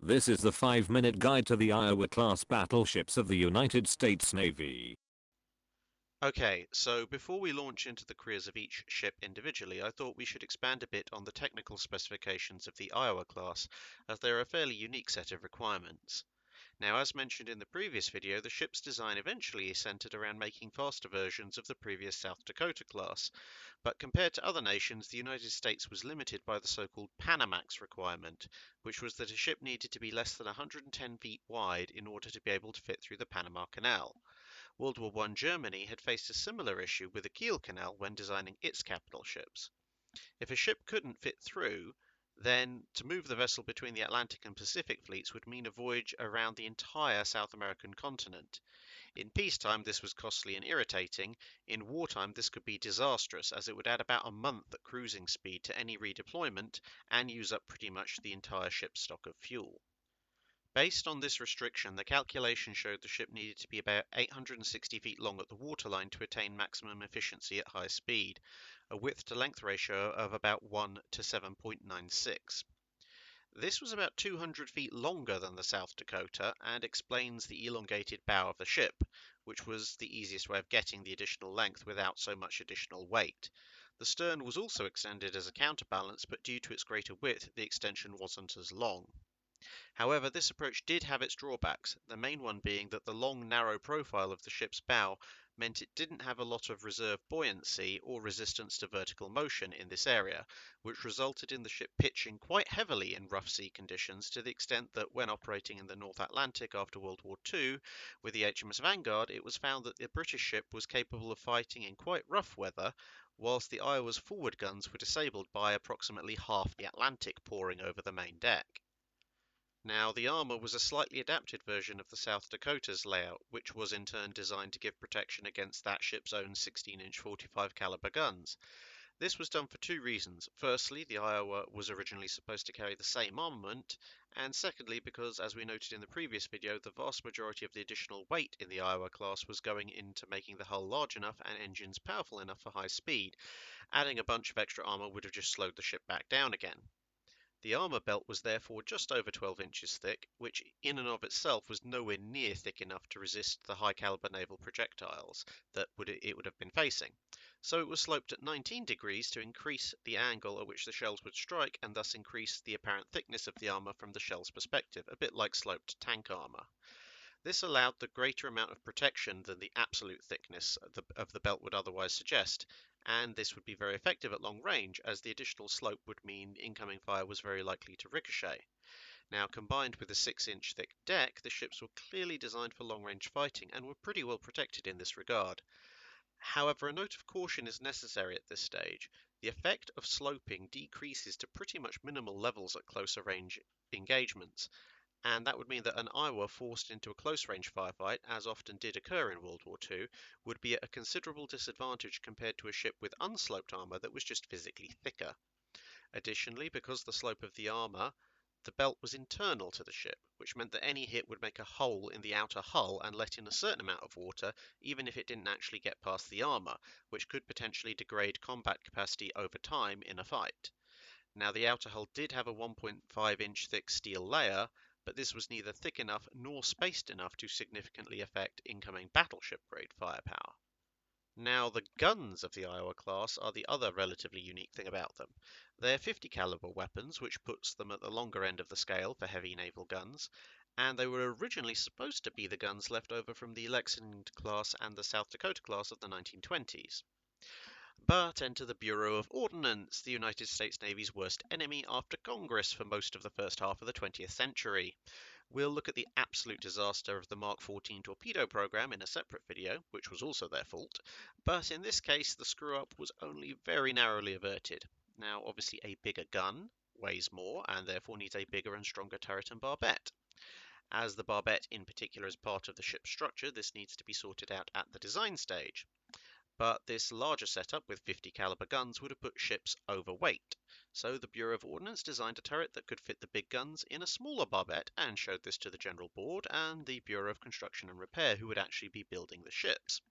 This is the 5-minute guide to the Iowa-class battleships of the United States Navy. Okay, so before we launch into the careers of each ship individually, I thought we should expand a bit on the technical specifications of the Iowa class, as they're a fairly unique set of requirements. Now, as mentioned in the previous video, the ship's design eventually is centered around making faster versions of the previous South Dakota class, but compared to other nations, the United States was limited by the so-called Panamax requirement, which was that a ship needed to be less than 110 feet wide in order to be able to fit through the Panama Canal. World War I Germany had faced a similar issue with the Kiel Canal when designing its capital ships. If a ship couldn't fit through, then to move the vessel between the Atlantic and Pacific fleets would mean a voyage around the entire South American continent. In peacetime, this was costly and irritating. In wartime, this could be disastrous, as it would add about a month at cruising speed to any redeployment and use up pretty much the entire ship's stock of fuel. Based on this restriction, the calculation showed the ship needed to be about 860 feet long at the waterline to attain maximum efficiency at high speed, a width-to-length ratio of about 1 to 7.96. This was about 200 feet longer than the South Dakota and explains the elongated bow of the ship, which was the easiest way of getting the additional length without so much additional weight. The stern was also extended as a counterbalance, but due to its greater width, the extension wasn't as long. However, this approach did have its drawbacks, the main one being that the long, narrow profile of the ship's bow meant it didn't have a lot of reserve buoyancy or resistance to vertical motion in this area, which resulted in the ship pitching quite heavily in rough sea conditions to the extent that when operating in the North Atlantic after World War II with the HMS Vanguard, it was found that the British ship was capable of fighting in quite rough weather, whilst the Iowa's forward guns were disabled by approximately half the Atlantic pouring over the main deck. Now, the Armour was a slightly adapted version of the South Dakota's layout, which was in turn designed to give protection against that ship's own 16-inch 45 caliber guns. This was done for two reasons. Firstly, the Iowa was originally supposed to carry the same armament, and secondly, because, as we noted in the previous video, the vast majority of the additional weight in the Iowa class was going into making the hull large enough and engines powerful enough for high speed. Adding a bunch of extra armour would have just slowed the ship back down again. The armour belt was therefore just over 12 inches thick, which in and of itself was nowhere near thick enough to resist the high caliber naval projectiles that it would have been facing. So it was sloped at 19 degrees to increase the angle at which the shells would strike and thus increase the apparent thickness of the armour from the shell's perspective, a bit like sloped tank armour. This allowed the greater amount of protection than the absolute thickness of the belt would otherwise suggest, and this would be very effective at long range, as the additional slope would mean incoming fire was very likely to ricochet. Now, combined with a 6-inch thick deck, the ships were clearly designed for long-range fighting and were pretty well protected in this regard. However, a note of caution is necessary at this stage. The effect of sloping decreases to pretty much minimal levels at closer range engagements, and that would mean that an Iowa forced into a close-range firefight, as often did occur in World War II, would be at a considerable disadvantage compared to a ship with unsloped armour that was just physically thicker. Additionally, because the slope of the armour, the belt was internal to the ship, which meant that any hit would make a hole in the outer hull and let in a certain amount of water, even if it didn't actually get past the armour, which could potentially degrade combat capacity over time in a fight. Now, the outer hull did have a 1.5-inch thick steel layer, but this was neither thick enough nor spaced enough to significantly affect incoming battleship-grade firepower. Now, the guns of the Iowa class are the other relatively unique thing about them. They're 50 caliber weapons, which puts them at the longer end of the scale for heavy naval guns, and they were originally supposed to be the guns left over from the Lexington class and the South Dakota class of the 1920s. But enter the Bureau of Ordnance, the United States Navy's worst enemy after Congress for most of the first half of the 20th century. We'll look at the absolute disaster of the Mark 14 torpedo program in a separate video, which was also their fault, but in this case the screw-up was only very narrowly averted. Now, obviously a bigger gun weighs more and therefore needs a bigger and stronger turret and barbette. As the barbette in particular is part of the ship's structure, this needs to be sorted out at the design stage. But this larger setup with 50 caliber guns would have put ships overweight. So the Bureau of Ordnance designed a turret that could fit the big guns in a smaller barbette and showed this to the General Board and the Bureau of Construction and Repair, who would actually be building the ships.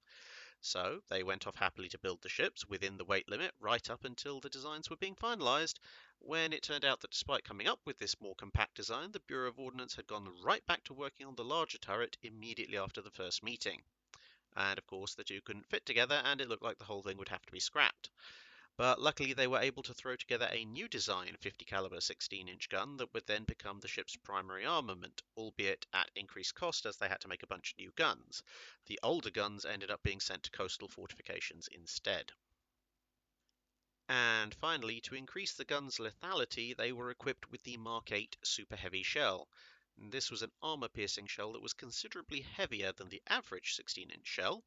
So they went off happily to build the ships within the weight limit right up until the designs were being finalized, when it turned out that despite coming up with this more compact design, the Bureau of Ordnance had gone right back to working on the larger turret immediately after the first meeting. And of course, the two couldn't fit together, and it looked like the whole thing would have to be scrapped. But luckily, they were able to throw together a new design 50 caliber 16-inch gun that would then become the ship's primary armament, albeit at increased cost as they had to make a bunch of new guns. The older guns ended up being sent to coastal fortifications instead. And finally, to increase the gun's lethality, they were equipped with the Mark 8 Super Heavy shell. This was an armor-piercing shell that was considerably heavier than the average 16-inch shell,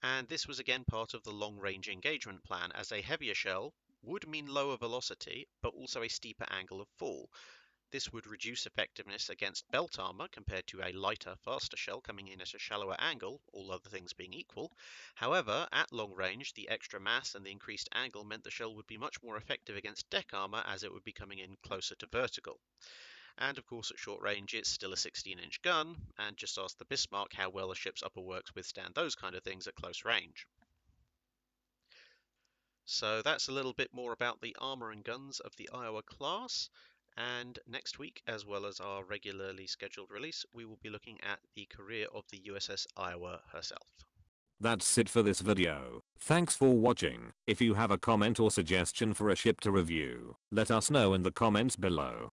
and this was again part of the long-range engagement plan, as a heavier shell would mean lower velocity, but also a steeper angle of fall. This would reduce effectiveness against belt armor compared to a lighter, faster shell coming in at a shallower angle, all other things being equal. However, at long range, the extra mass and the increased angle meant the shell would be much more effective against deck armor, as it would be coming in closer to vertical. And of course, at short range, it's still a 16-inch gun, and just ask the Bismarck how well a ship's upper works withstand those kind of things at close range. So that's a little bit more about the armor and guns of the Iowa class. And next week, as well as our regularly scheduled release, we will be looking at the career of the USS Iowa herself. That's it for this video. Thanks for watching. If you have a comment or suggestion for a ship to review, let us know in the comments below.